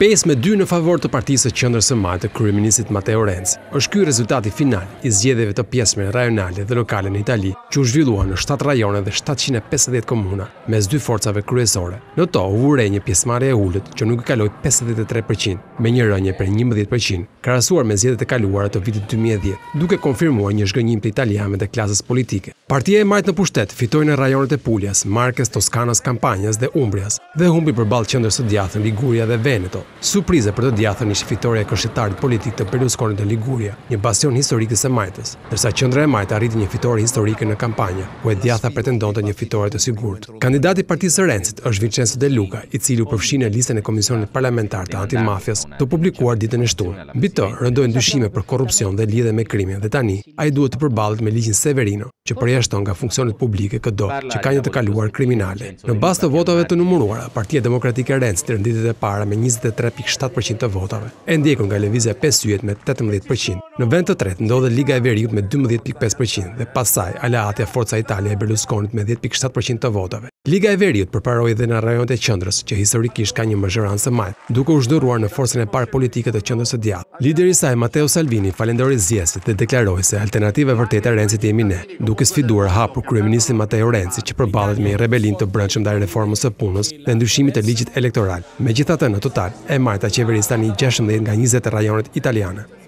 5-2 në favor të Partisë së Qendrës së Majtë të kryeministit Matteo Renzi. Është ky rezultati final i zgjedhjeve të pjesëme rajonale dhe lokale në Itali, që u zhvilluan në 7 rajone dhe 750 komuna, mes dy forcave kryesore. Në to u vure një pjesëmarrje e ulët që nuk i kaloi 53%, me një rënje për 11%, krahasuar me zgjedhjet e kaluara të vitit 2010, duke konfirmuar një zhgënjim të italianëve dhe klasës politike. Partia e majtë në pushtet fitoi në rajonet e Puljas, Markës, Toskanas, Kampanjas dhe Umbrias, dhe humbi përballë qendrës së djathtë Liguria dhe Veneto. Surprize për të djathtë ishte fitoria e këshilltarit politik të Berlusconit në Liguria, një bastion historik të Majtës, ndërsa qendra e majtë arriti një fitore historike në Kampanja, ku e djathta pretendonte një fitore të sigurt. Kandidati i Partisë së Renzit është Vincenzo De Luca, i cili u përfshi në listën e Komisionit Parlamentar të Antimafjas, të publikuar ditën e shtunë. Mbi të rëndojnë dyshime për korrupsion dhe lidhje me krimin, dhe tani ai duhet të përballet me ligjin Severino, që përjashton nga funksionet publike këdo që ka një të kaluar kriminale. Në bazë të votave të numëruara, Partia Demokratike e Renzit rënditet e para me 23.7% të votave, e ndjekur nga Lëvizja 5 yjet me 18%. Në vend të tretë ndodhet Liga e Veriut me 12.5% dhe pastaj Aleatja Forza Italia e Berlusconit me 10.7% të votave. Liga e Veriut përparoi edhe në rajonet e qendrës, që historikisht ka një mazhorancë së madhe, duke u zhduruar në forcën e parë politike të qendrës së djathtë. Lideri i saj Matteo Salvini falenderoi zgjedhësit dhe deklaroi se alternativa e vërtetë e Renzit jemi ne, duke sfiduar hapur kryeministin Matteo Renzi, që përballet me një rebelinë të brendshëm ndaj reformës së punës dhe ndryshimit të ligjit elektoral. Megjithatë, në total, e Majta qeveris tani 16 nga 20 rajonet italiane.